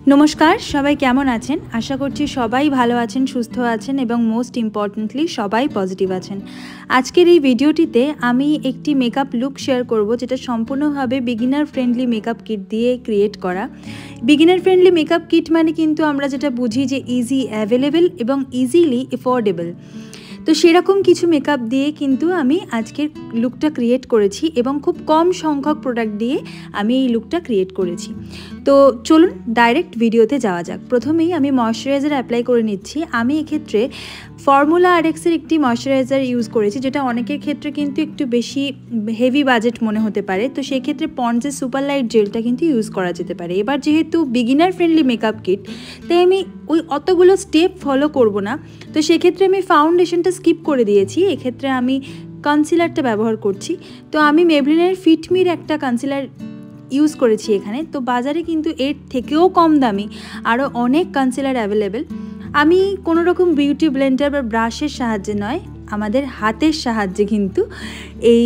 नमस्कार सबाई केमन आছেন आशा करছি सबाई भालो आছেন सुस्थ आছেন এবং मोस्ट इम्पोर्टेंटली सबाई पजिटिव आছেন। आजकेर এই ভিডিওটিতে আমি একটি মেকআপ লুক শেয়ার করব যেটা সম্পূর্ণভাবে বিগিনার ফ্রেন্ডলি মেকআপ কিট দিয়ে ক্রিয়েট করা। বিগিনার ফ্রেন্ডলি মেকআপ কিট মানে কিন্তু আমরা যেটা বুঝি যে ইজি অ্যাভেলেবল এবং ইজিলি এফোর্ডেবল। तो सेरकम किछु मेकअप दिए किन्तु आमी आजकेर लुकटा क्रिएट करेछि एबं खूब कम संख्यक प्रोडक्ट दिए आमी एई लुकटा क्रिएट करेछि। तो चलुन डायरेक्ट भिडियोते जावा जाक। प्रथमेई आमी मयश्चाराइजार अप्लाई करे निচ্ছি। आमी एई क्षेत्रे फर्मुला आरएक्स एर एकटी मयश्चाराइजार यूज करेछि जेटा अनेकेर क्षेत्रे किन्तु एकटु बेशी हेवी बाजेट मने होते पारे। तो सेई क्षेत्रे पन्ड्स एर सुपार लाइट जेलटा किन्तु यूज करा जेते पारे। एबार जेहेतु बिगिनार फ्रेंडली मेकअप किट ताई आमी ओई अतगुलो स्टेप फलो करब ना। तो सेई क्षेत्रे आमी फाउंडेशनटा स्किप करे दिएछि। एई क्षेत्रे आमी कन्सिलारटा व्यवहार करछि। तो आमी मेबलिनेर फिटमिर एकटा कन्सिलार यूज करेछि एखाने। तो बाजारे किन्तु एर थेकेओ कम दामी आरो अनेक कन्सिलार अवेलेबल। आमी कोनो रकम बिउटी ब्लेंडार बा ब्राशेर साहाज्ये नय आमादेर हातेर साहाज्ये किन्तु एई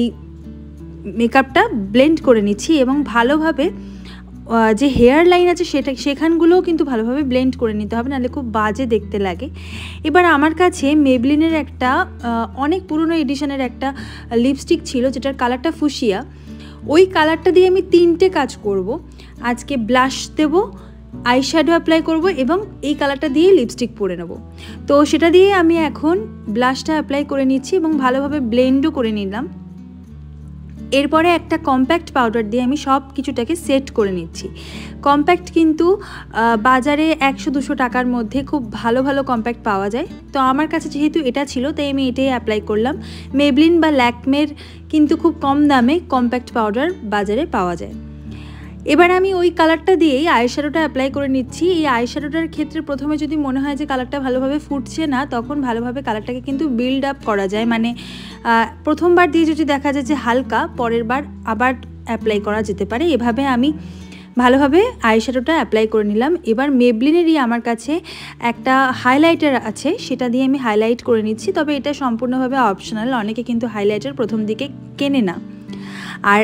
मेकअपटा ब्लेंड करे निচ্ছি एबं भालोभाবে যে হেয়ার লাইন আছে সেখানগুলোও কিন্তু ভালোভাবে ব্লেন্ড করে নিতে হবে, নাহলে খুব বাজে দেখতে লাগে। এবার আমার কাছে মেবলিনের একটা অনেক পুরনো এডিশনের একটা লিপস্টিক ছিল যেটার কালারটা ফুসিয়া। ওই কালারটা দিয়ে আমি তিনটে কাজ করব। আজকে ব্লাশ দেব, আই শ্যাডো অ্যাপ্লাই করব এবং এই কালারটা দিয়ে লিপস্টিক পরে নেব। তো সেটা দিয়ে আমি এখন ব্লাশটা অ্যাপ্লাই করে নিচ্ছি এবং ভালোভাবে ব্লেন্ডও করে নিলাম। এরপরে একটা কম্প্যাক্ট পাউডার দিয়ে আমি সব কিছুটাকে সেট করে নিচ্ছি। কম্প্যাক্ট কিন্তু বাজারে 100-200 টাকার মধ্যে খুব ভালো ভালো কম্প্যাক্ট পাওয়া যায়। তো আমার কাছে যেহেতু এটা ছিল তাই আমি এটাই অ্যাপ্লাই করলাম। মেবলিন বা ল্যাকমের কিন্তু খুব কম দামে কম্প্যাক্ট পাউডার বাজারে পাওয়া যায়। এবার আমি ওই কালারটা দিয়েই আইশ্যাডোটা অ্যাপ্লাই করে নিচ্ছি। এই আইশ্যাডোটার ক্ষেত্রে প্রথমে যদি মনে হয় যে কালারটা ভালোভাবে ফুটছে না, তখন ভালোভাবে কালারটাকে কিন্তু বিল্ড আপ করা যায়। মানে প্রথমবার দিয়ে যদি দেখা যায় যে হালকা, পরের বার আবার অ্যাপ্লাই করা যেতে পারে। এভাবে আমি ভালোভাবে আইশ্যাডোটা অ্যাপ্লাই করে নিলাম। এবার মেবলিনেরই আমার কাছে একটা হাইলাইটার আছে, সেটা দিয়ে আমি হাইলাইট করে নিচ্ছি। তবে এটা সম্পূর্ণভাবে অপশনাল, অনেকে কিন্তু হাইলাইটার প্রথম দিকে কেনে না। আর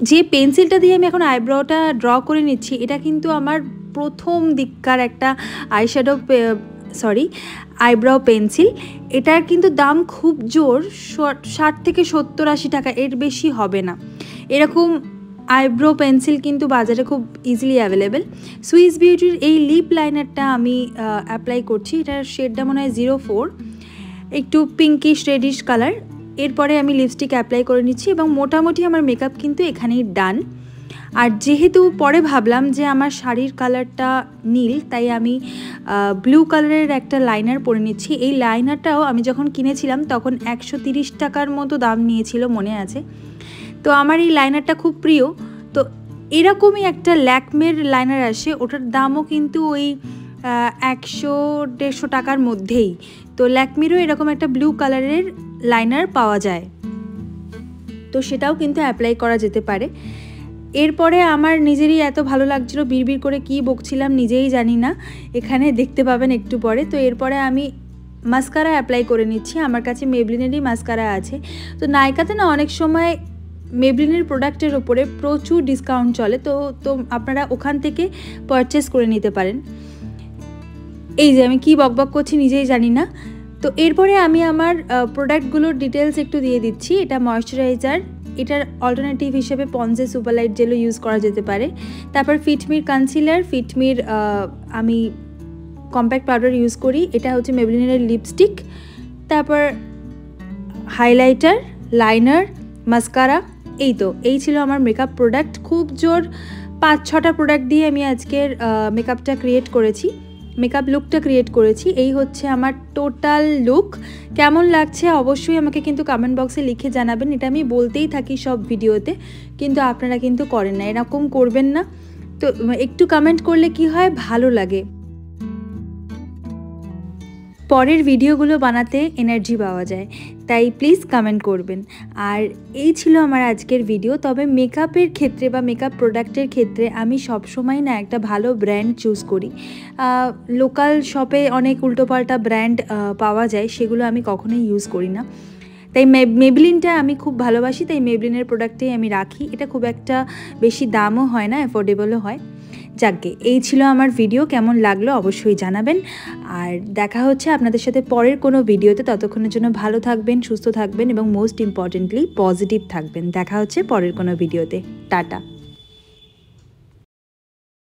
যে পেন্সিলটা দিয়ে আমি এখন আইব্রোটা ড্র করে নিচ্ছি, এটা কিন্তু আমার প্রথম দিককার একটা আইব্রো পেন্সিল। এটার কিন্তু দাম খুব জোর 60 থেকে 70-80 টাকা, এর বেশি হবে না। এরকম আইব্রো পেন্সিল কিন্তু বাজারে খুব ইজিলি অ্যাভেলেবেল। সুইস বিউটির এই লিপ লাইনারটা আমি অ্যাপ্লাই করছি। এটার শেডটা মনে হয় 04, একটু পিঙ্কিশ রেডিশ কালার। এরপরে আমি লিপস্টিক অ্যাপ্লাই করে নিচ্ছি এবং মোটামুটি আমার মেকআপ কিন্তু এখানেই ডান। আর যেহেতু পরে ভাবলাম যে আমার শাড়ির কালারটা নীল, তাই আমি ব্লু কালারের একটা লাইনার পরে নিচ্ছি। এই লাইনারটাও আমি যখন কিনেছিলাম তখন 130 টাকার মতো দাম নিয়েছিল, মনে আছে। তো আমার এই লাইনারটা খুব প্রিয়। তো এরকমই একটা ল্যাকমের লাইনার আসে, ওটার দামও কিন্তু ওই 100-150 টাকার মধ্যেই। তো ল্যাকমিরও এরকম একটা ব্লু কালারের লাইনার পাওয়া যায়, তো সেটাও কিন্তু অ্যাপ্লাই করা যেতে পারে। এরপরে আমার নিজেরই এত ভালো লাগছিল, বিড়বিড় করে কি বকছিলাম নিজেই জানি না, এখানে দেখতে পাবেন একটু পরে। তো এরপরে আমি মাস্কারা অ্যাপ্লাই করে নিচ্ছি। আমার কাছে মেবলিনেরই মাস্কারা আছে। তো নাইকাতে না অনেক সময় মেবলিনের প্রোডাক্টের ওপরে প্রচুর ডিসকাউন্ট চলে, তো আপনারা ওখান থেকে পারচেস করে নিতে পারেন। এই যে আমি কি বকবক করছি নিজেই জানি না। তো এরপরে আমি আমার প্রোডাক্টগুলোর ডিটেলস একটু দিয়ে দিচ্ছি। এটা ময়শ্চারাইজার, এটার অল্টারনেটিভ হিসেবে পন্ডসের সুপার লাইট জেলও ইউজ করা যেতে পারে। তারপর ফিটমির কনসিলার, ফিটমির আমি কম্প্যাক্ট পাউডার ইউজ করি। এটা হচ্ছে মেবলিনের লিপস্টিক, তারপর হাইলাইটার, লাইনার, মাস্কারা। এই ছিল আমার মেকআপ প্রোডাক্ট। খুব জোর 5-6টা প্রোডাক্ট দিয়ে আমি আজকের মেকআপটা ক্রিয়েট করেছি, মেকআপ লুকটা ক্রিয়েট করেছি। এই হচ্ছে আমার টোটাল লুক। কেমন লাগছে অবশ্যই আমাকে কিন্তু কমেন্ট বক্সে লিখে জানাবেন। এটা আমি বলতেই থাকি সব ভিডিওতে, কিন্তু আপনারা কিন্তু করেন না, এরকম করবেন না। তো একটু কমেন্ট করলে কি হয়, ভালো লাগে, পরের ভিডিওগুলো বানাতে এনার্জি পাওয়া যায়। তাই প্লিজ কমেন্ট করবেন। আর এই ছিল আমার আজকের ভিডিও। তবে মেকআপের ক্ষেত্রে বা মেকআপ প্রোডাক্টের ক্ষেত্রে আমি সবসময় না একটা ভালো ব্র্যান্ড চুজ করি। লোকাল শপে অনেক উল্টোপাল্টা ব্র্যান্ড পাওয়া যায়, সেগুলো আমি কখনোই ইউজ করি না। তাই মেবলিনটা আমি খুব ভালোবাসি, তাই মেবলিনের প্রোডাক্টেই আমি রাখি। এটা খুব একটা বেশি দামও হয় না, অ্যাফোর্ডেবলও হয়। যাকগে, এই ছিল আমার ভিডিও। কেমন লাগলো অবশ্যই জানাবেন। আর দেখা হচ্ছে আপনাদের সাথে পরের কোনো ভিডিওতে। ততক্ষণের জন্য ভালো থাকবেন, সুস্থ থাকবেন এবং মোস্ট ইম্পর্টেন্টলি পজিটিভ থাকবেন। দেখা হচ্ছে পরের কোনো ভিডিওতে। টাটা।